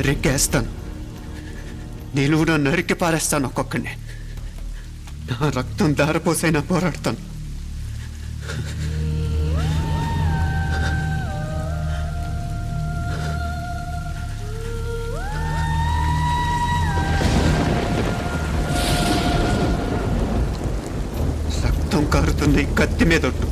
నరికేస్తాను. నిలువున నరికి పారేస్తాను ఒక్కొక్కడిని. నా రక్తం దారపోసైనా పోరాడతాను. రక్తం కారుతుంది కత్తి మీదొట్టు.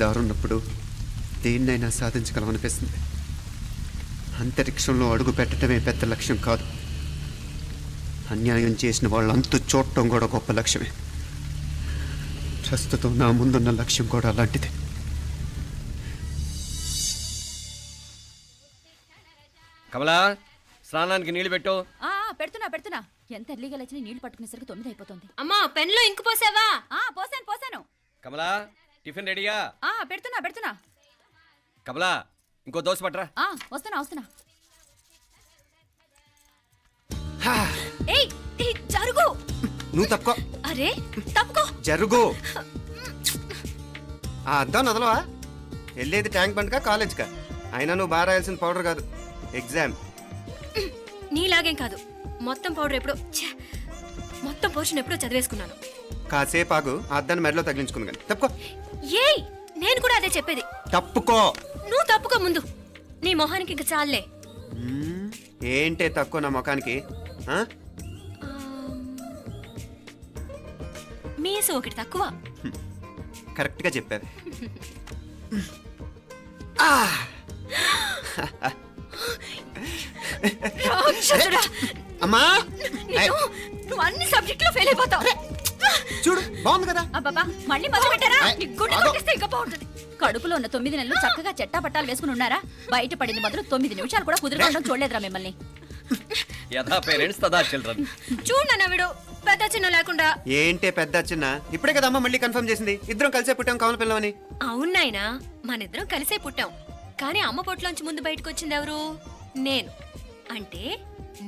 దారున్నప్పుడు దేన్నైనా సాధించగలమనిపిస్తుంది. అంతరిక్షంలో అడుగు పెట్టడమే పెద్ద లక్ష్యం కాదు. అన్యాయం చేసిన వాళ్ళంతు చూడటం కూడా గొప్ప లక్ష్యమే. ప్రస్తుతం నా ముందున్న లక్ష్యం కూడా అలాంటిదే. కమలా, స్నానానికి నీళ్లు పెట్టు. పెడుతున్నా. ఎంత ఎర్లీగా లేచిన నీళ్లు పట్టుకునేసరికి 9 అయిపోతుంది. అమ్మా, పెన్లో ఇంకు పోసావా? పోసాను. కమలా, టిఫిన్ రెడీయా? పెడుతున్నా. కమలా, ఇంకో దోశ పట్రా. వస్తున్నా. ఏయ్ జరుగు. నువ్వు తప్పుకో. అరే తప్పుకో. జరుగు. ఆ అద్దం నదలవా? వెళ్ళేది ట్యాంక్ బండ్కా కాలేజ్కా? అయినా నువ్వు బాగా రాయాల్సిన పౌడర్ కాదు, ఎగ్జామ్. నీలాగేం కాదు. మొత్తం పోర్షన్ ఎప్పుడో చదివేసుకున్నాను. కాసేపు ఆగు, ఆ అద్దాన్ని మెడలో తగిలించుకుని కానీ. తప్పుకో. ఏయ్, నేను కూడా అదే చెప్పేది. తప్పుకో. నువ్వు తప్పుకో ముందు. నీ మొహానికి ఇంక చాలే. ఏంటే తక్కువ నా ముఖానికి? మీసు ఒకటి తక్కువ. కరెక్ట్గా చెప్పారు. అమ్మా, నువ్వు అన్ని సబ్జెక్టులో ఫెయిల్ అయిపోతావు. చూడు, బాగుంది కదా? అబ్బబ్బా, మళ్ళీ మొదలు పెట్టారా? ఇంకా బాగుంటుంది. కడుపులో ఉన్న 9 నెలలు చక్కగా చెట్టా పట్టాలు వేసుకుని ఉన్నారా? బయట పడింది మొదలు 9 నిమిషాలు కూడా కుదురుకోవడం చూడలేదురా మిమ్మల్ని? యథా పేరెంట్స్ తదా చిల్డ్రన్. చూడన్నా వీడు పెద్ద చిన్న లేకుండా. ఏంటే పెద్ద చిన్న? ఇప్పుడే కదా అమ్మ మళ్ళీ కన్ఫర్మ్ చేసింది ఇద్దరం కలిసే పుట్టాం కావాలి పిల్లవని. అవునాయినా, మనిద్దరం కలిసే పుట్టాం. కానీ అమ్మ పొట్లోంచి ముందు బయటకు వచ్చింది ఎవరు? నేను. అంటే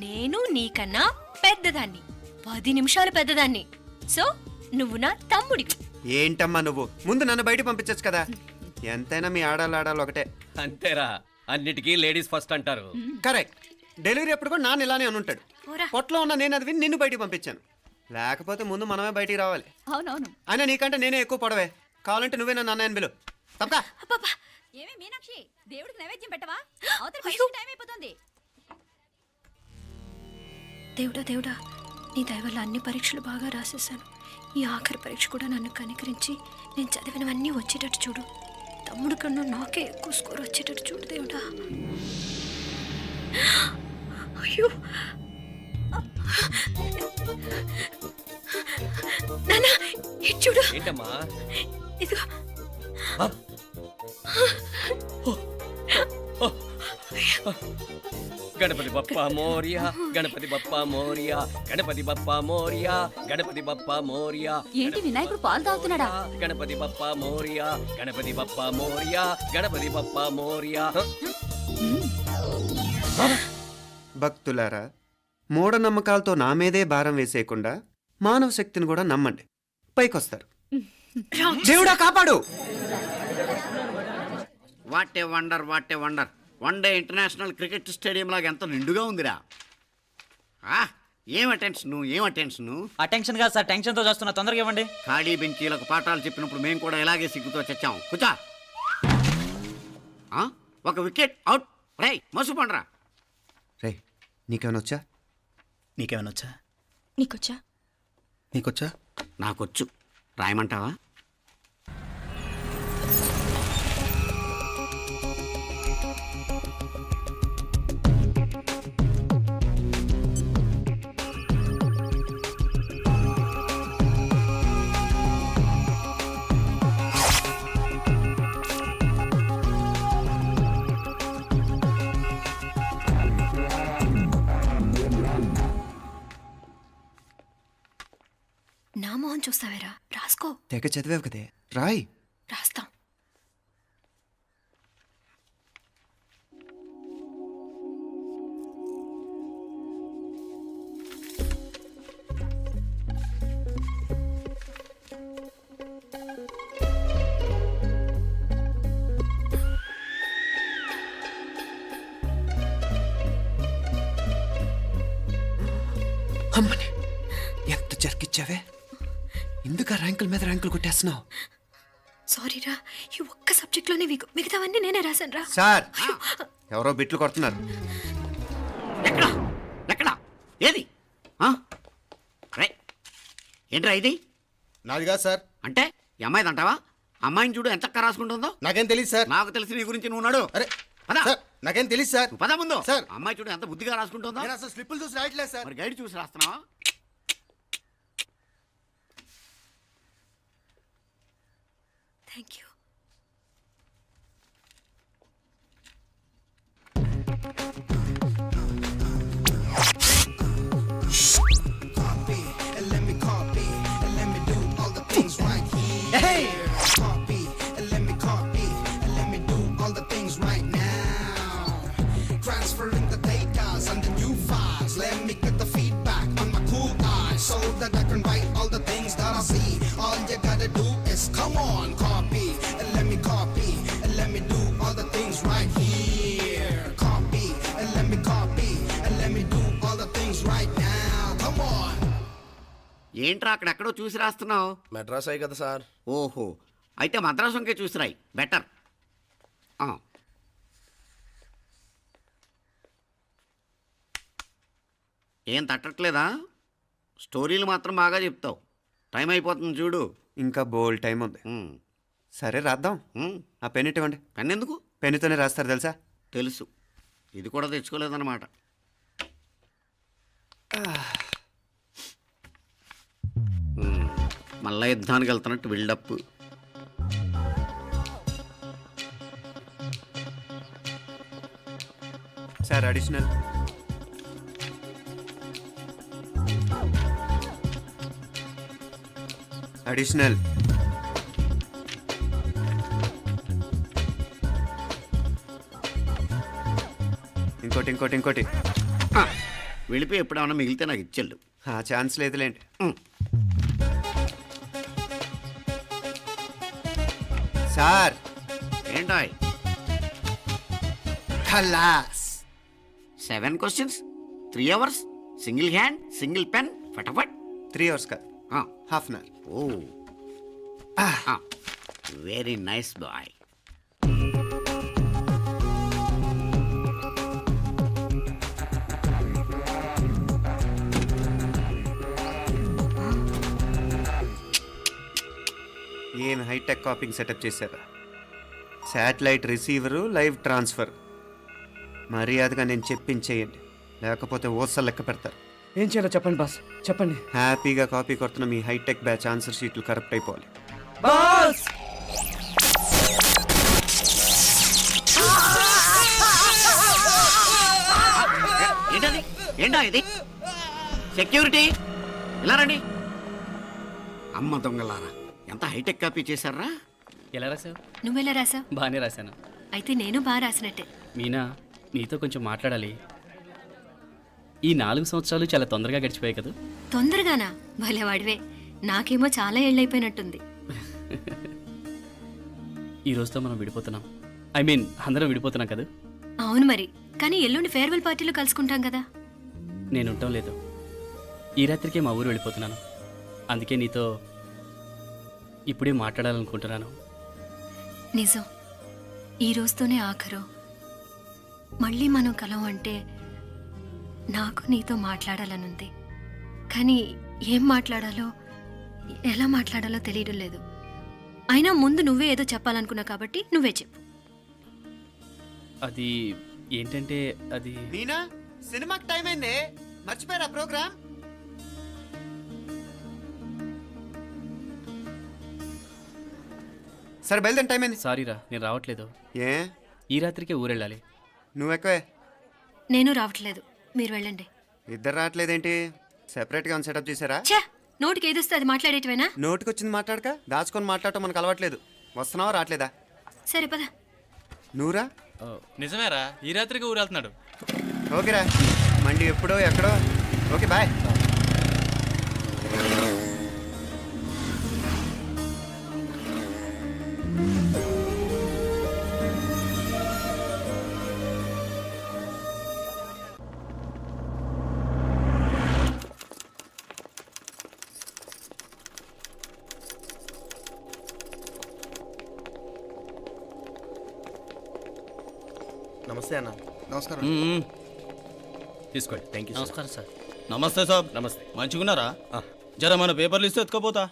నేను నీకన్నా పెద్దదాన్ని, 10 నిమిషాలు పెద్దదాన్ని. సో నువ్వు నా తమ్ముడి. ఏంటమ్మా నువ్వు? ముందు నన్ను బయట పంపించచ్చు కదా. ఎంతైనా మీ ఆడాలు ఒకటే. అంతేరా, అన్నిటికీ లేడీస్ ఫస్ట్ అంటారు. కరెక్ట్. డెలివరీ అప్పుడు కూడా నాన్న ఇలానే అనుంటాడు. పొట్లో ఉన్న నేను అది విని నిన్ను బయటికి పంపించాను. లేకపోతే ముందు మనమే బయటికి రావాలి. అవునవును. అయినా నీకంటే నేనే ఎక్కువ పొడవే. కావాలంటే నువ్వే నన్ను అన్నయ్యని పిలు. తప్పకా. ఏమి మీనాక్షి, దేవుడికి నైవేద్యం పెట్టవా? టైం అయిపోతుంది. దేవుడా, నీ దయ వల్ల అన్ని పరీక్షలు బాగా రాసేసాను. ఈ ఆఖరి పరీక్ష కూడా నన్ను కనికరించి నేను చదివినవన్నీ వచ్చేటట్టు చూడు. తమ్ముడు కన్నా నాకే ఎక్కువ స్కోర్ వచ్చేటట్టు చూడు దేవుడా. అయ్యో నాన్న, ఇది చూడు. ఏంటమ్మా? ఇదిగో. గణపతి బప్పా మోరియా, గణపతి బప్పా మోరియా, గణపతి బప్పా మోరియా, గణపతి బప్పా మోరియా. ఏంటి వినాయకుడు పాలు తాగుతున్నాడా? గణపతి బప్పా మోరియా, గణపతి బప్పా మోరియా, గణపతి బప్పా మోరియా. భక్తులారా, మూఢనమ్మకాలతో నా మీదే భారం వేసేయకుండా మానవ శక్తిని కూడా నమ్మండి, పైకొస్తారు. దేవుడా కాపాడు. What a wonder. 1 day international cricket stadium లాగా ఎంత నిండుగా ఉందిరా. ఏం అటెన్షన్? అటెన్షన్ కాదు సార్, టెన్షన్తో చేస్తున్నా. తొందరగా ఇవ్వండి. ఖాళీ బెంచీలకు పాఠాలు చెప్పినప్పుడు మేము కూడా ఇలాగే సిగ్గుతో చచ్చాం. కూర్చో. ఒక వికెట్ అవుట్. రై మసు పండ్రా. రే, నీకేమైనా వచ్చా? నీకేమైనా వచ్చా? నీకొచ్చా? నాకొచ్చు. రాయమంటావా? నా మొహం చూస్తావేరా? రాసుకో. తెగ చదివావు కదే, రాయ్. రాస్తాం. అమ్మని ఎంత జరికిచ్చావే ఎందుకు ర్యాంకుల మీద ర్యాంకులు కొట్టేస్తున్నావు? సారీరా, ఈ ఒక్క సబ్జెక్ట్లోనే వీకు, మిగతావన్నీ నేనే రాశాను రా. సార్ ఎవరో బిట్లు కొడుతున్నారు. ఎక్కడా ఎక్కడా ఏది ఆ? రై ఏంట్రా ఇది? నాది కాదు సార్. అంటే ఈ అమ్మాయిది అంటావా? అమ్మాయిని చూడు ఎంత చక్కగా రాసుకుంటుందో. నాకేం తెలియదు సార్. నాకు తెలిసి నీ గురించి నువ్వు నాడు. అరే పద. సార్ నాకేం తెలియదు సార్. నువ్వు పద ముందు. సార్. అమ్మాయి చూడు ఎంత బుద్ధిగా రాసుకుంటుందో. నేను అసలు స్లిప్పులు చూసి రాయట్లేదు సార్. మరి గైడ్ చూసి రాస్తున్నావా? Thank you. Transferring the data and the new files. Let me get the feedback on my cool eyes so that I can write all the things that I see. All you gotta do is come on, copy, and let me copy, and let me do all the things right here. Copy, and let me copy, and let me do all the things right now. Come on. ఏంట్రా అక్కడెక్కడో చూసి రాస్తున్నావు? మెడ్రాస్ అయ్యి కదా sir. ఓహో, అయితే మద్రాసు చూసి రాయి better. ఏం తట్టట్లేదా? స్టోరీలు మాత్రం బాగా చెప్తావు. టైం అయిపోతుంది చూడు. ఇంకా బోల్ టైం ఉంది. ఉమ్, సరే రాద్దాం. ఉమ్. ఆ పెన్ ఇవ్వండి. పెన్ ఎందుకు? పెన్నుతోనే రాస్తారు తెలుసా? తెలుసు. ఇది కూడా తెచ్చుకోలేదన్నమాట. మళ్ళా యుద్ధానికి వెళ్తున్నట్టు బిల్డప్. Sir additional. అడిషనల్. ఇంకోటి ఇంకోటి ఇంకోటి. వెళ్ళిపోయి ఎప్పుడేమన్నా మిగిలితే నాకు ఇచ్చెళ్ళు. ఆ ఛాన్స్ లేదులేండి. సార్ ఏంటాయ్? ఖలాస్. 7 questions, 3 hours, single hand, single pen, ఫటాఫట్. 3 hours కాదు, half an hour. Oh very nice boy. ఏం హైటెక్ కాపింగ్ సెటప్ చేశారా? Satellite receiver, live transfer. మర్యాదగా నేను చెప్పించేయండి, లేకపోతే ఓసలు లెక్క పెడతారు. ఏం చేయాలో చెప్పండి బాస్, చెప్పండి. హ్యాపీగా కాపీ కొడుతున్న మీ హైటెక్ బ్యాచ్ ఆన్సర్ షీట్లు కరెక్ట్ అయిపోవాలి. బాస్ ఏంటది? ఏంటా ఇది? సెక్యూరిటీ ఇలా రండి. అమ్మ దొంగలారా, ఎంత హైటెక్ కాపీ చేశారా? ఎలా రాసావు? నువ్వెలా రాసావు? బాగానే రాశాను. అయితే నేను బాగా రాసినట్టే. మీనా, నీతో కొంచెం మాట్లాడాలి. ఈ 4 సంవత్సరాలు చాలా తొందరగా గడిచిపోయాయి కదా. తొందరగానా? భలేవాడివే. నాకేమో చాలా ఏళ్ళైపోయినట్టుంది. ఈ రోజుతో మనం విడిపోతున్నాం. ఐ మీన్ అందరం విడిపోతున్నాం కదా. అవును మరి, కానీ ఎల్లుండి ఫేర్వెల్ పార్టీలో కలుసుకుంటాం కదా. నేను ఉండటం లేదు. ఈ రాత్రికే మా ఊరు వెళ్ళిపోతున్నాను. అందుకే నీతో ఇప్పుడే మాట్లాడాలనుకుంటున్నాను. నిజం, ఈ రోజుతోనే ఆఖరు. మళ్ళీ మనం కలం అంటే నాకు నీతో మాట్లాడాలనుంది. కానీ ఏం మాట్లాడాలో, ఎలా మాట్లాడాలో తెలియడం లేదు. అయినా ముందు నువ్వే ఏదో చెప్పాలనుకున్నావు కాబట్టి నువ్వే చెప్పు. అది ఏంటంటే అది మీనా, సినిమాకి టైం అయింది, మర్చిపోయారా ప్రోగ్రామ్? సరే బయలుదేరి, టైం అయింది. సారీరా, నేను రావట్లేదు. ఏ? ఈ రాత్రికే ఊరెళ్ళాలి. నువ్వు ఎక్కువే. నేను రావట్లేదు, మీరు వెళ్ళండి. ఇద్దరు రావట్లేదేంటి? సెపరేట్గా ఏమైనా సెటప్ చేశారా? ఛే, నోటికి ఏదొస్తే అది మాట్లాడేటివేనా? నోటికి వచ్చింది మాట్లాడక దాచుకొని మాట్లాడటం మనకు అలవాట్లేదు. వస్తున్నావా రావట్లేదా? సరే పద. నువ్వురా. నిజమేరా, ఈ రాత్రికి ఊరు వెళ్తున్నాడు. ఓకేరా, మండి ఎప్పుడో ఎక్కడో. Okay bye. నమస్తే అన్న. నమస్కారం. తీసుకోండి. Thank you. నమస్కారం సార్. నమస్తే సాబ్. నమస్తే. మంచిగున్నారా? జర మన పేపర్లు ఇస్తే ఎత్తుకపోతా.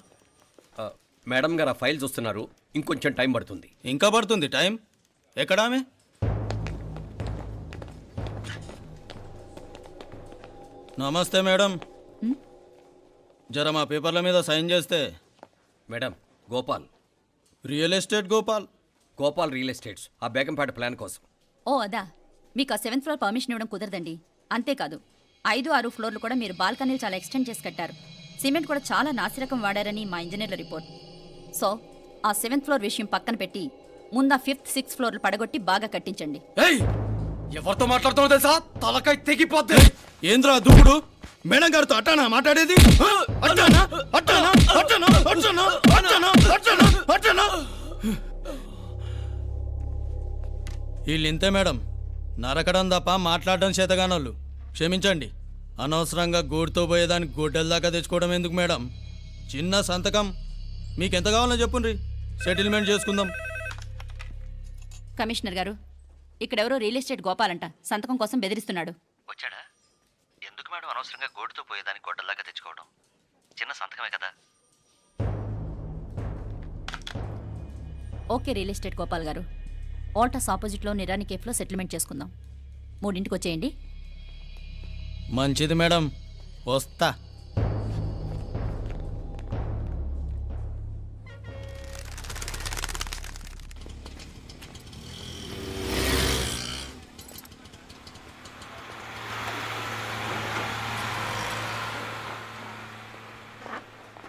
మేడం గారు ఆ ఫైల్ చూస్తున్నారు, ఇంకొంచెం టైం పడుతుంది. ఇంకా పడుతుంది టైం. ఎక్కడా ఆమె? నమస్తే మేడం. జర మా పేపర్ల మీద సైన్ చేస్తే. Madam, Gopal real estate Gopal. Gopal real estates, ఆ బేగంపేట ప్లాన్ కోసం. ఓ అదా, మీకు ఆ 7th ఫ్లోర్ పర్మిషన్ ఇవ్వడం కుదరదండి. అంతేకాదు 5, 6 ఫ్లోర్లు కూడా మీరు బాల్కనీలు చాలా ఎక్స్టెండ్ చేసి కట్టారు. సిమెంట్ కూడా చాలా నాసిరకం వాడారని మా ఇంజనీర్ల రిపోర్ట్. సో ఆ 7th ఫ్లోర్ విషయం పక్కన పెట్టి ముందు ఆ 5th, 6th ఫ్లోర్లు పడగొట్టి బాగా కట్టించండి. ఎవరితో మాట్లాడుతున్నావు తెలుసా? తలకాయ తెగిపోద్ది. ఏంద్రా దూకుడు? మేడం గారితో అట్టానా మాట్లాడేది? అట్టానా? అట్టానా? అట్టానా? అట్టానా? అట్టానా? అట్టానా? అట్టానా? వీళ్ళింతే మేడం, నరకడం తప్ప మాట్లాడడం చేతగానోళ్ళు. క్షమించండి, అనవసరంగా గోడుతో పోయేదానికి గొడ్డల దాకా తెచ్చుకోవడం ఎందుకు మేడం? చిన్న సంతకం మీకెంత కావాలో చెప్పుండ్రి, సెటిల్మెంట్ చేసుకుందాం. కమిషనర్ గారు, ఇక్కడెవరో రియల్ ఎస్టేట్ గోపాలంట సంతకం కోసం బెదిరిస్తున్నాడు. వచ్చాడా? ఎందుకు మేడం అనవసరంగా గోటుతో పోయేదానికి గొడ్డల్లాగా తెచ్చుకోవడం? చిన్న సంతకమే కదా. ఓకే రియల్ ఎస్టేట్ గోపాల్ గారు, ఆల్టాస్ ఆపోజిట్లో నిరాని కేఫ్లో సెటిల్మెంట్ చేసుకుందాం. 3ంటికి వచ్చేయండి. మంచిది మేడం, వస్తా.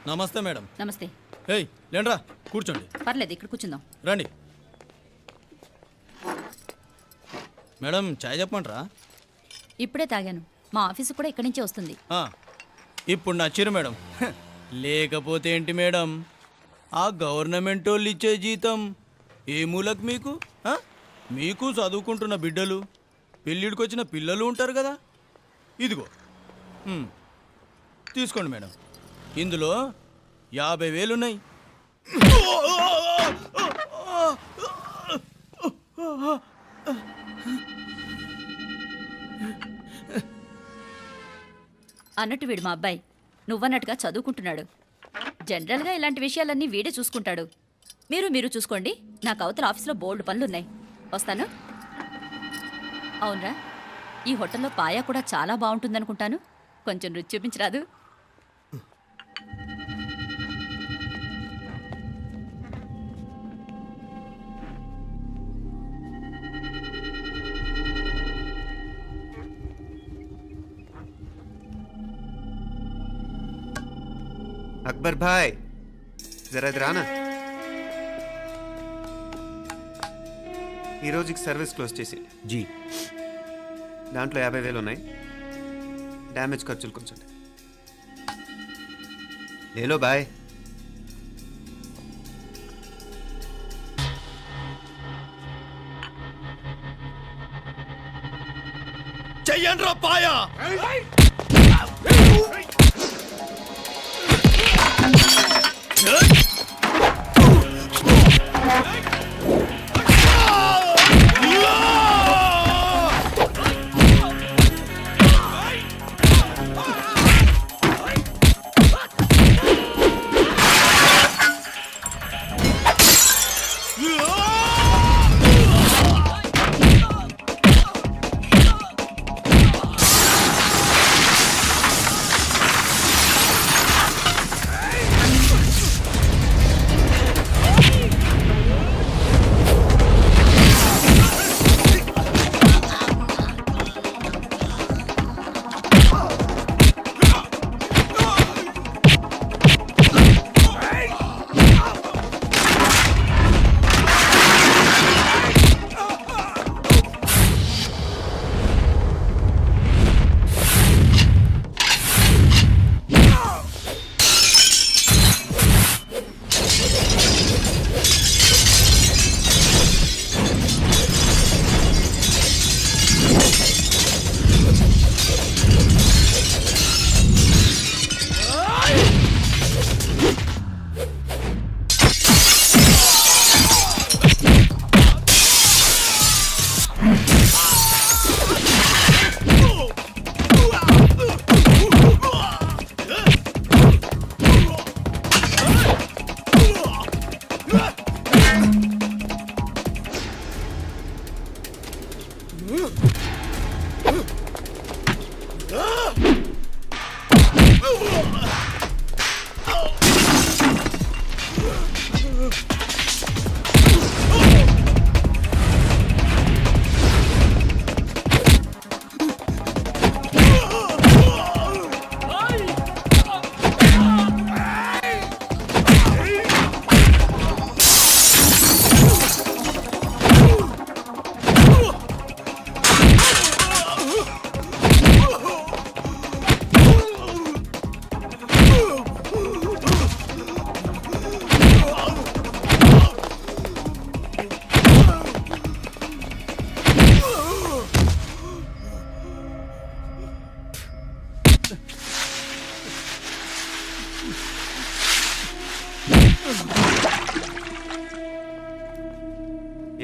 నమస్తే మేడం. నమస్తే. ఏయ్ లేండ్రా, కూర్చోండి. పర్లేదు, ఇక్కడ కూర్చుందాం. రండి మేడం, చాయ్ చెప్పమంటారా? ఇప్పుడే తాగాను. మా ఆఫీసు కూడా ఇక్కడి నుంచే వస్తుంది. ఇప్పుడు నచ్చిరు మేడం. లేకపోతే ఏంటి మేడం, ఆ గవర్నమెంట్ వాళ్ళు ఇచ్చే జీతం ఏ మూలకు మీకు? మీకు చదువుకుంటున్న బిడ్డలు, పెళ్ళిడికి వచ్చిన పిల్లలు ఉంటారు కదా. ఇదిగో తీసుకోండి మేడం, ఇందులో 50,000 ఉన్నాయి. అన్నట్టు వీడు మా అబ్బాయి నువ్వన్నట్టుగా చదువుకుంటున్నాడు. జనరల్గా ఇలాంటి విషయాలన్నీ వీడే చూసుకుంటాడు. మీరు చూసుకోండి. నాకు అవతల ఆఫీస్లో బోల్డ్ పనులున్నాయి. వస్తాను. అవునరా, ఈ హోటల్లో పాయా కూడా చాలా బాగుంటుందనుకుంటాను. కొంచెం రుచి చూపించరాదు? అక్బర్ భాయ్, జరా ఇది రానా. ఈ రోజుకి సర్వీస్ క్లోజ్ చేసి జీ, దాంట్లో 50,000 ఉన్నాయి. డ్యామేజ్ ఖర్చులు కొంచెం. లేలో బాయ్. చెయ్యండ్రా పాయా.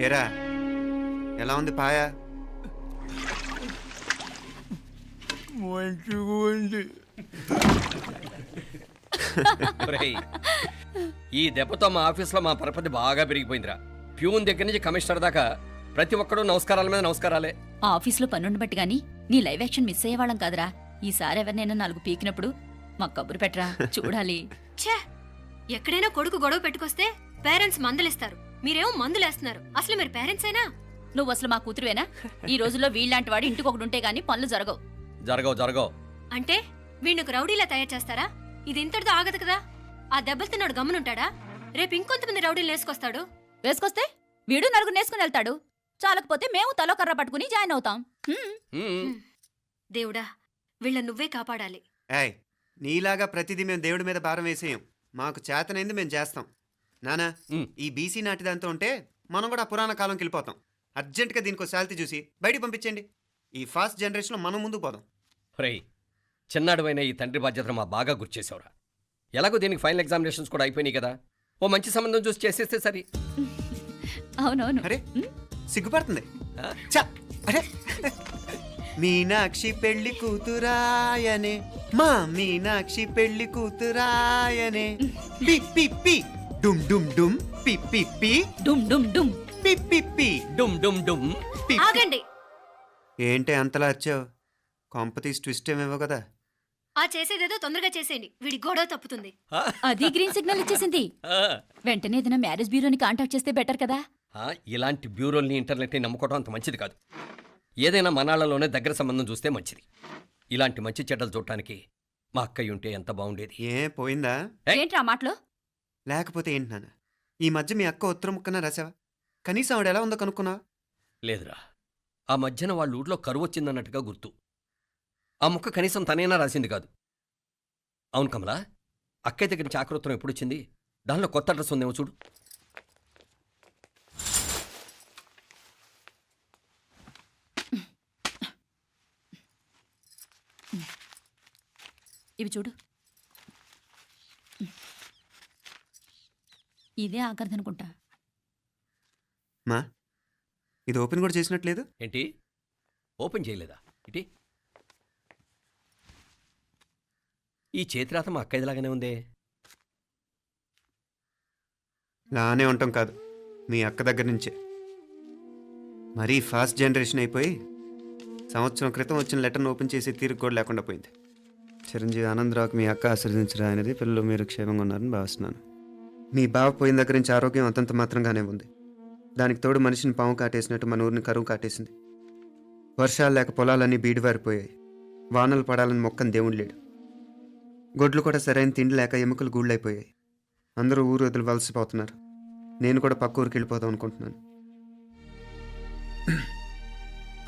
ఏరా ఎలా ఉంది పాయ? మంచిగా ఉంది. ఒరేయ్, ఈ దెబ్బతో మా ఆఫీస్లో మా పరపతి బాగా పెరిగిపోయిందిరా. ప్యూన్ దగ్గర నుంచి కమిషనర్ దాకా ప్రతి ఒక్కడు నమస్కారాల మీద నమస్కారాలే. ఆ ఆఫీస్లో పనుండబట్టి గాని నీ లైవ్ యాక్షన్ మిస్ అయ్యేవాళ్ళం కాదురా. ఈసారి ఎవరినైనా 4 పీకినప్పుడు మాకు కబురు పెట్టరా, చూడాలి. ఛే, ఎక్కడైనా కొడుకు గొడవ పెట్టుకొస్తే పేరెంట్స్ మందులేస్తారు, మీరేమో మందులేస్తున్నారు. అసలు మీరు పేరెంట్స్ అయినా? నువ్వు అసలు మా కూతురువేనా? ఈ రోజుల్లో వీళ్ళలాంటి వాడు ఇంటికి ఒకటి ఉంటే గానీ పనులు జరగవు. జరగవు. అంటే వీణ్ణకు రౌడీలా తయారు చేస్తారా? ఇది ఇంతటితో ఆగదు కదా. ఆ దెబ్బలు తిన్నాడు గమ్మునుంటాడా? రేపు ఇంకొంతమంది రౌడీలు వేసుకొస్తాడు. వేసుకొస్తే వీడు 4 నేసుకుని వెళ్తాడు. చాలకపోతే మేము తలో కర్ర పట్టుకుని జాయిన్ అవుతాం. దేవుడా, వీళ్ళ నువ్వే కాపాడాలి. ఏయ్, నీలాగా ప్రతిదీ మేము దేవుడి మీద భారం వేసేయం. మాకు చేతనైంది మేము చేస్తాం. నానా, ఈ బీసీ నాటి దాంతో ఉంటే మనం కూడా పురాణ కాలంకి వెళ్ళిపోతాం. అర్జెంటుగా దీనికి శాలిటీ చూసి బయటికి పంపించండి. ఈ ఫాస్ట్ జనరేషన్లో మనం ముందుకు పోదాం. ఒరేయ్, చిన్నాడువైన ఈ తండ్రి బాధ్యతను మా బాగా గుర్చేసావురా. ఎలాగో దీనికి ఫైనల్ ఎగ్జామినేషన్స్ కూడా అయిపోయినాయి కదా, ఓ మంచి సంబంధం చూసి చేసేస్తే సరి. అవునవును. అరే సిగ్గుపడుతుంది. ఛ, అరే మీనాక్షి పెళ్లి కూతురాయనే, మా మీనాక్షి పెళ్లి కూతురాయనే. పి పి పి డుమ్ డుమ్ డుమ్ పి పి పి డుమ్ డుమ్ డుమ్ పి పి పి డుమ్ డుమ్ డుమ్. పి. ఆగండి. ఏంటి అంతలా వచ్చావు? కాంపతీస్ ట్విస్ట్ ఏమేవో కదా. ఆ చేసేదేదో తొందరగా చేసేయండి, వీడి గొడవ తప్పుతుంది. అది గ్రీన్ సిగ్నల్ ఇచ్చేసింది. వెంటనే ఏదైనా మ్యారేజ్ బ్యూరోని కాంటాక్ట్ చేస్తే బెటర్ కదా. ఇలాంటి బ్యూరోల్ని ఇంటర్నెట్ని నమ్ముకోవడం అంత మంచిది కాదు. ఏదైనా మనాళ్ళలోనే దగ్గర సంబంధం చూస్తే మంచిది. ఇలాంటి మంచి చెడ్డలు చూడటానికి మా అక్కయ్య ఉంటే ఎంత బాగుండేది. ఏ పోయిందా? ఏంట్రా ఆ మాటలు? లేకపోతే ఏంటి నాన్న, ఈ మధ్య మీ అక్క ఉత్తరం ముక్కన రాసావా? కనీసం ఆవిడ ఎలా ఉందో కనుక్కున్నావా? లేదురా, ఆ మధ్యన వాళ్ళ ఊర్లో కరువు వచ్చిందన్నట్టుగా గుర్తు. ఆ ముక్క కనీసం తనైనా రాసింది కాదు. అవును కమలా, అక్కయ్య దగ్గర నుంచి ఆకృతం ఎప్పుడొచ్చింది? దానిలో కొత్త అడ్రస్ ఉందేమో చూడు. ఇవి చూడు. ఇదే ఆఖరిదనుకుంటా. మా ఇది ఓపెన్ కూడా చేసినట్లేదు. ఏంటి ఓపెన్ చేయలేదా? ఇటీ ఈ చేతిరాత మా అక్కయ్యలాగానే ఉందే. లానే ఉంటాం కాదు, మీ అక్క దగ్గర నుంచే. మరీ ఫాస్ట్ జనరేషన్ అయిపోయి సంవత్సరం క్రితం వచ్చిన లెటర్ను ఓపెన్ చేసి తీరుకు కూడా లేకుండా పోయింది. చిరంజీవి ఆనందరావుకి మీ అక్క ఆశీర్వదించరా అనేది, పిల్లలు మీరు క్షేమంగా ఉన్నారని భావిస్తున్నాను. మీ బావ పోయిన దగ్గర నుంచి ఆరోగ్యం అంతంత మాత్రంగానే ఉంది. దానికి తోడు మనిషిని పాము కాటేసినట్టు మన ఊరిని కరువు కాటేసింది. వర్షాలు లేక పొలాలన్నీ బీడివారిపోయాయి. వానలు పడాలని మొక్కని దేవుడు లేడు. గొడ్లు కూడా సరైన తిండి లేక ఎముకలు గూళ్ళైపోయాయి. అందరూ ఊరు వదిలి వలసిపోతున్నారు. నేను కూడా పక్క ఊరికి వెళ్ళిపోదాం అనుకుంటున్నాను.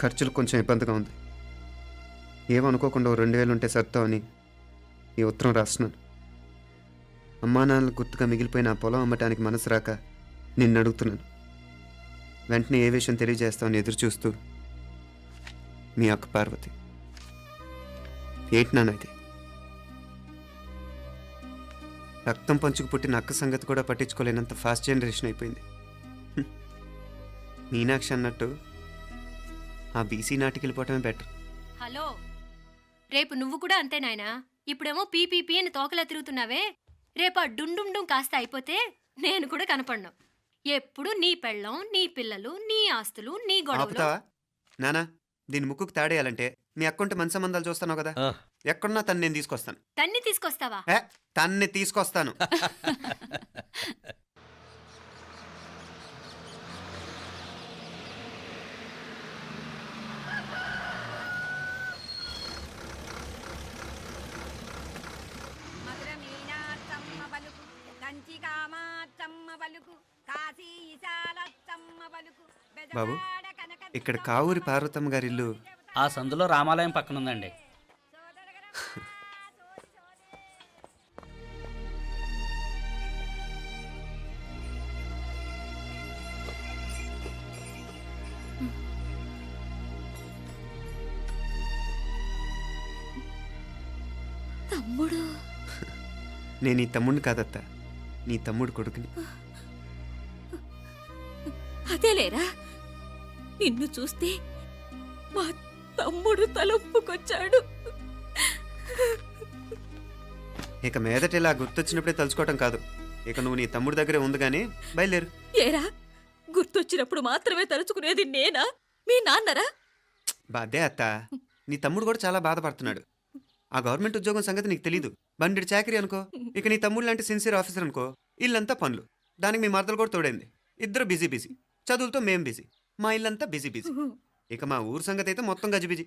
ఖర్చులు కొంచెం ఇబ్బందిగా ఉంది. ఏమనుకోకుండా 2000 ఉంటే సర్దామని ఈ ఉత్తరం రాస్తున్నాను. అమ్మా నాన్నలు గుర్తుగా మిగిలిపోయిన ఆ పొలం అమ్మటానికి మనసు రాక నిన్ను అడుగుతున్నాను. వెంటనే ఏ విషయం తెలియజేస్తామని ఎదురు చూస్తూ మీ అక్క పార్వతి. ఏంటి నాన్న ఇది? రక్తం పంచుకు పుట్టిన అక్క సంగతి కూడా పట్టించుకోలేనంత ఫాస్ట్ జనరేషన్ అయిపోయింది. మీనాక్షి అన్నట్టు ఆ బీసీ నాటికి వెళ్ళిపోవటమే బెటర్. హలో, రేపు నువ్వు కూడా అంతే నాయనా. ఇప్పుడేమో పీపీపీ అని తోకలా తిరుగుతున్నావే, రేపు ఆ డుండుండుం కాస్త అయిపోతే నేను కూడా కనపడ్ను. ఎప్పుడు నీ పెళ్ళం, నీ పిల్లలు, నీ ఆస్తులు, నీ గొడవలు. ఆపుతావా? నానా దీని ముక్కుకు తాడేయాలంటే మీ అక్కంటే మంచి సంబంధాలు చూస్తాను కదా, ఆ, ఎక్కడున్నా తను నేను తీసుకొస్తాను. తన్ని తీసుకొస్తావా? తన్ని తీసుకొస్తాను. బాబు, ఇక్కడ కావూరి పార్వతమ్మ గారి ఇల్లు. ఆ సందులో రామాలయం పక్కన ఉందండి. తమ్ముడు, నేను నీ తమ్ముడిని కాదత్త, నీ తమ్ముడు కొడుకుని. అదేలేరా, నిన్ను చూస్తే మా తమ్ముడు తలొప్పుకొచ్చాడు. ఇక మీదట ఇలా గుర్తొచ్చినప్పుడే తలుచుకోవటం కాదు, ఇక నువ్వు నీ తమ్ముడి దగ్గరే ఉంది కానీ బయలుదేరు. ఏరా, గుర్తొచ్చినప్పుడు మాత్రమే తలుచుకునేది నేనా, మీ నాన్నరా? బాధే అత్త, నీ తమ్ముడు కూడా చాలా బాధపడుతున్నాడు. ఆ గవర్నమెంట్ ఉద్యోగం సంగతి నీకు తెలీదు. బండి చాకరీ అనుకో. ఇక నీ తమ్ముడు లాంటి సిన్సియర్ ఆఫీసర్ అనుకో, ఇల్లంతా పనులు. దానికి మీ మరదలు కూడా తోడైంది. ఇద్దరు బిజీ బిజీ, చదువులతో మేం బిజీ, మా ఇల్లంతా బిజీ బిజీ. ఇక మా ఊరు సంగతి అయితే మొత్తం గజిబిజీ.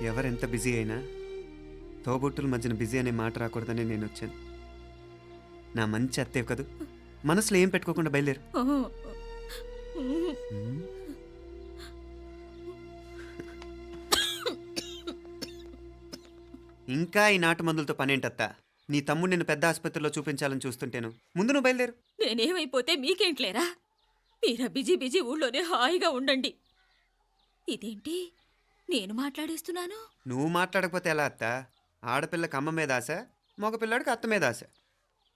ఎవరెంత బిజీ అయినా తోబుట్టుల మధ్యన బిజీ అనే మాట రాకూడదని నేను వచ్చాను. నా మంచి అత్తేవి కదూ, మనసులో ఏం పెట్టుకోకుండా బయలుదేరు. ఇంకా ఈ నాటు మందులతో పనేంటత్తా? నీ తమ్ముడు నిన్ను పెద్ద ఆసుపత్రిలో చూపించాలని చూస్తుంటేను. ముందు నువ్వు బయలుదేరు. నేనేమైపోతే మీకేంట్లేరా, మీరా బిజీ బిజీ ఊళ్ళోనే హాయిగా ఉండండి. ఇదేంటి నేను మాట్లాడేస్తున్నాను? నువ్వు మాట్లాడకపోతే ఎలా అత్త? ఆడపిల్లకి అమ్మ మీద ఆశ, మగపిల్లాడికి అత్త మీద ఆశ.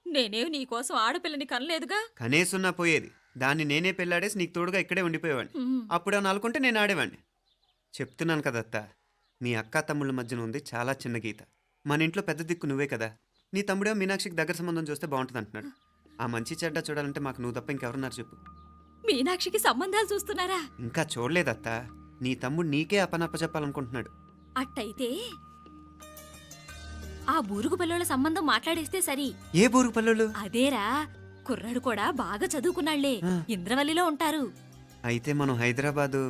నేనేం నీకోసం ఆడపిల్లని కనలేదుగా. కనేసున్నా పోయేది. దాన్ని నేనే పెళ్ళాడేసి నీకు తోడుగా ఇక్కడే ఉండిపోయేవాడిని. అప్పుడేమన్నా అనుకుంటే నేను ఆడేవాడిని. చెప్తున్నాను కదత్తా, మీ అక్క తమ్ముళ్ళ మధ్యన ఉంది చాలా చిన్న గీత. మన ఇంట్లో పెద్ద దిక్కు నువ్వే కదా. నీ తమ్ముడే మీనాక్షికి దగ్గర సంబంధం చూస్తే బాగుంటుంది అంటున్నాడు. ఆ మంచి చెడ్డ చూడాలంటే మాకు నువ్వు తప్ప ఇంకెవరున్నారు చెప్పు? మీనాక్షికి సంబంధాలు చూస్తున్నారా? ఇంకా చూడలేదత్తా. నీ తమ్ముడు నీకే అపనప్ప చెప్పాలనుకుంటున్నాడు. అట్టయితే ఆ బూరుగు పిల్లల సంబంధం మాట్లాడేస్తే సరి. ఏ బూరుగు పల్లెలు? అదేరా, కుర్రాడు కూడా బాగా చదువుకున్నాళ్లే, ఇంద్రవల్లిలో ఉంటారు. అయితే మనం హైదరాబాదు.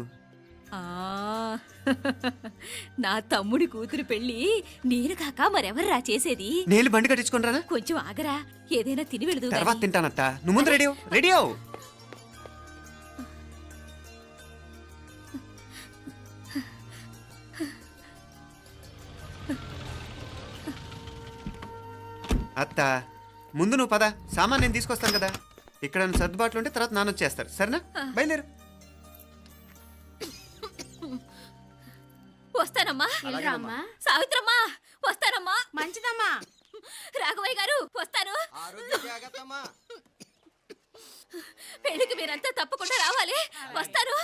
ఆ నా తమ్ముడి కూతురు పెళ్లి నేను కాక మరెవర్రా చేసేది? నేను బండి కట్టించుకుంటారా? కొంచెం ఆగరా, ఏదైనా తిని వెళదు. తర్వాత తింటానత్తా. నువ్వు ముందు రెడీ రెడీ అవు. అత్త, ముందు నువ్వు పద. సామాన్ నేను తీసుకొస్తాను కదా. ఇక్కడ సర్దుబాట్లు ఉంటే తర్వాత నాన్న వచ్చేస్తారు. సరేనా? బయలుదేరు. వస్తానమ్మా. సావిత్రమ్మా వస్తానమ్మా. మంచిదమ్మా. రాఘవయ్య గారు వస్తాను. పెళ్లికి మీరంతా తప్పకుండా రావాలి. వస్తాను.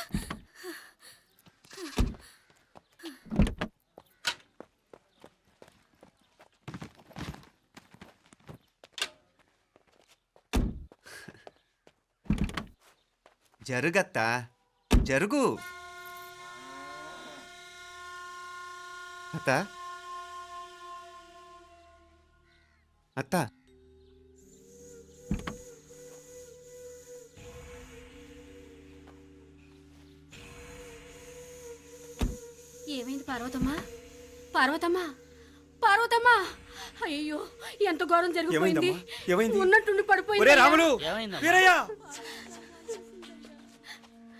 జరుగత్తా, జరుగు. అత్త, అత్త, ఏమైంది పార్వతమ్మా? పార్వతమ్మా, పార్వతమ్మా! అయ్యో, ఎంత ఘోరం జరిగిపోయింది. ఉన్నట్టుండి పడిపోయింది. రాములు, వీరయ్య!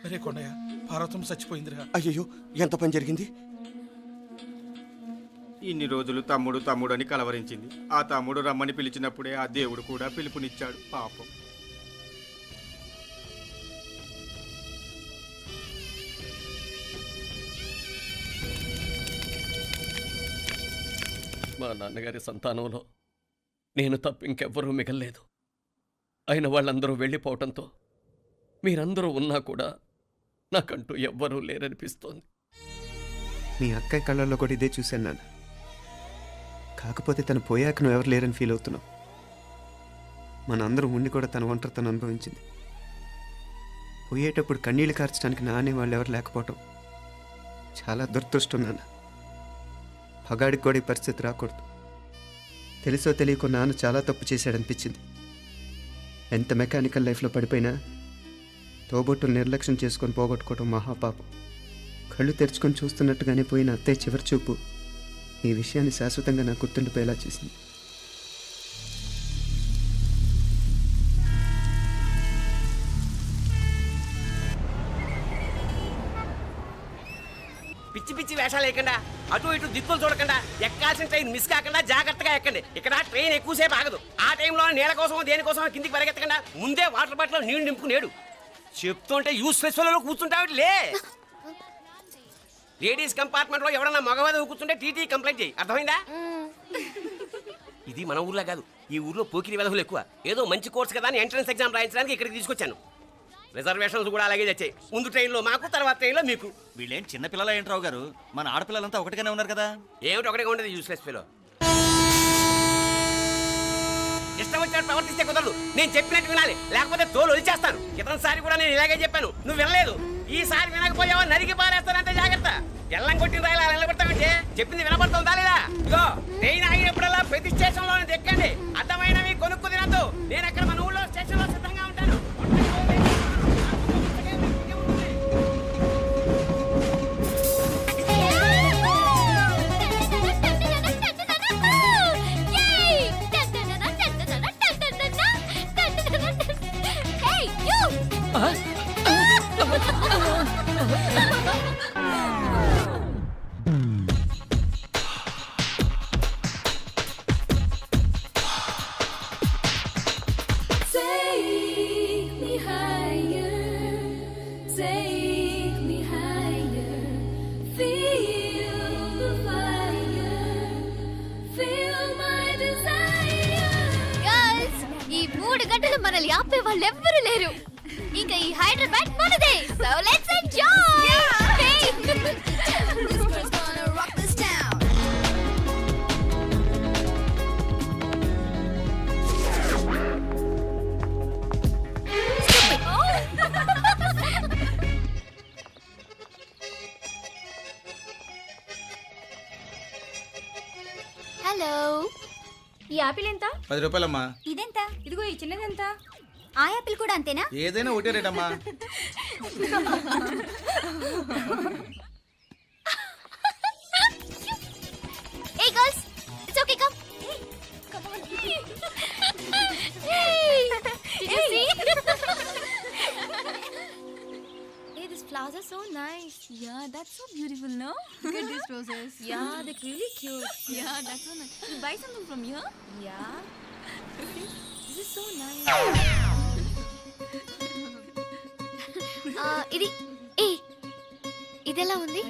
అరే కొండయ్య, పార్వతమ్మ చచ్చిపోయిందిరా. అయ్యో, ఎంత పని జరిగింది? ఇన్ని రోజులు తమ్ముడు తమ్ముడు అని కలవరించింది. ఆ తమ్ముడు రమ్మని పిలిచినప్పుడే ఆ దేవుడు కూడా పిలుపునిచ్చాడు. పాపం. మా నాన్నగారి సంతానంలో నేను తప్ప ఇంకెవ్వరూ మిగల్లేదు. అయిన వాళ్ళందరూ వెళ్ళిపోవటంతో మీరందరూ ఉన్నా కూడా నాకంటూ ఎవ్వరూ లేరనిపిస్తోంది. మీ అక్కయ్య కళ్ళల్లో కూడా ఇదే చూశాను నాన్న. కాకపోతే తను పోయాక నువ్వు ఎవరు లేరని ఫీల్ అవుతున్నావు. మనందరం ఉండి కూడా తన ఒంటరితను అనుభవించింది. పోయేటప్పుడు కన్నీళ్లు కార్చడానికి నానే వాళ్ళు ఎవరు లేకపోవటం చాలా దురదృష్టం నాన్న. పగాడికి కూడా ఈ పరిస్థితి రాకూడదు. తెలుసో తెలియకో నాన్న చాలా తప్పు చేశాడనిపించింది. ఎంత మెకానికల్ లైఫ్లో పడిపోయినా తోబొట్టులు నిర్లక్ష్యం చేసుకొని పోగొట్టుకోవడం మహాపాపం. కళ్ళు తెరుచుకొని చూస్తున్నట్టుగానే పోయిన అత్తయ్య చివరి చూపు ఈ విషయాన్ని శాశ్వతంగా నాకు గుర్తుండిపోయేలా చేసింది. పిచ్చి పిచ్చి వేషాలు వేయకుండా, అటు ఇటు దిక్కులు చూడకుండా, ఎక్కాల్సిన ట్రైన్ మిస్ కాకుండా జాగ్రత్తగా ఎక్కండి. ఇక్కడ ట్రైన్ ఎక్కువసేపు ఆగదు. ఆ టైంలో నీళ్ళ కోసం దేనికోసం కిందికి పరిగెత్తకుండా ముందే వాటర్ బాటిల్ నీళ్లు నింపుకునేడు. చెప్తుంటే యూస్లెస్ లో కూర్చుంటావు లే. లేడీస్ కంపార్ట్మెంట్ లో ఎవరన్నా మగవాది కూర్చుంటే టీటీ కంప్లైంట్ చేయి. అర్థమైందా? ఇది మన ఊర్లో కాదు, ఈ ఊర్లో పోకిరి వెధవులు ఎక్కువ. ఏదో మంచి కోర్స్ కదా అని ఎంట్రన్స్ ఎగ్జామ్ రాయించడానికి ఇక్కడికి తీసుకొచ్చాను. రిజర్వేషన్స్ కూడా అలాగే తెచ్చాయి. ముందు ట్రైన్లో మాకు, తర్వాత ట్రైన్లో మీకు. వీళ్ళేం చిన్న పిల్లల ఏంట్రావు గారు, మన ఆడపిల్లలంతా ఒకటిగానే ఉన్నారు కదా. ఏమిటి ఒకటిగా ఉండదు యూస్లెస్ ఫెలో. ఇష్టం వచ్చినట్టు ప్రవర్తిస్తే కుదరదు. నేను చెప్పినట్టు వినాలి, లేకపోతే తోలు వదిలేస్తాను. క్రితంసారి కూడా నేను ఇలాగే చెప్పాను, నువ్వు వినలేదు. ఈసారి వినకపోయావా నరికి పారేస్తానంటే జాగ్రత్త. ఎల్లం కొట్టిన రాయలా నిలబడతామంటే చెప్పింది వినపడుతుందా లేదా? ఇగో ట్రైన్ ఆగినప్పుడల్లా ప్రతి స్టేషన్ లో ఎక్కండి. అర్థమైనవి కొనుక్కు తినద్దు. నేను అక్కడ మన ఊళ్ళో స్టేషన్ లో సిద్ధంగా ఉంటాను. మనల్ని ఆపే వాళ్ళు ఎవ్వరు లేరు. ఇంకా ఈ హైదరాబాద్ మనదే. So let's enjoy. హలో, ఈ యాపిల్ ఎంత? 10 రూపాయలమ్మా. ఇదెంత? ఇదిగో ఈ చిన్నది ఎంత? ఆ యాపిల్ కూడా అంతేనా? ఏదైనా ఒకటే రేట్ అమ్మా. Hey girls, it's okay, come. Come on. Hey, you see? Hey, these flowers are so nice. Yeah, that's so beautiful, no? Look at these roses. Yeah, they're really cute. Yeah, that's so nice. You buy something from here? Yeah. This is so nice. ఇది ఏ ఇదెలా ఉంది?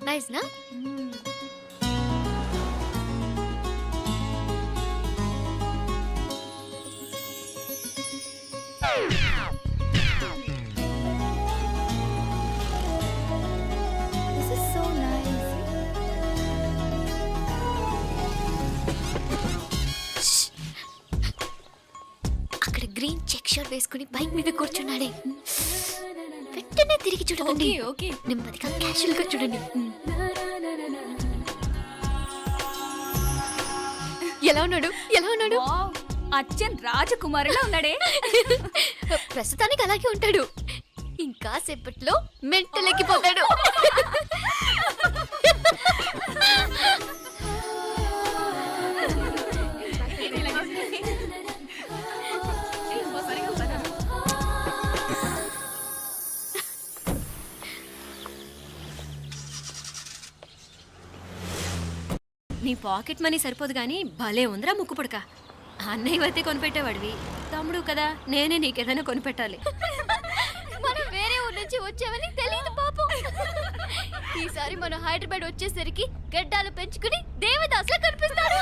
Nice నా? This is so nice. అక్కడ green check shirt వేసుకుని bike మీద కూర్చున్నాడే. వెంటనే తిరిగి చూడకండి. ఓకే నెమ్మదిగా క్యాషువల్ గా చూడండి. ఎలా ఉన్నాడు? ఎలా ఉన్నాడు? అచ్చన్ రాజకుమారిలా ఉన్నాడే. ప్రస్తుతానికి అలాగే ఉంటాడు. ఇంకా సేపట్లో మెంటల్ ఎక్కిపోతాడు. నీ పాకెట్ మనీ సరిపోదు కానీ భలే ఉందిరా ముక్కు పుడక. అన్నయ్య అయితే కొనిపెట్టేవాడివి, తమ్ముడు కదా నేనే నీకేదైనా కొనిపెట్టాలి. మనం వేరే ఊరు నుంచి వచ్చామని తెలియదు పాపం. ఈసారి మనం హైదరాబాద్ వచ్చేసరికి గడ్డాలు పెంచుకుని దేవదాసులా కనిపిస్తారు.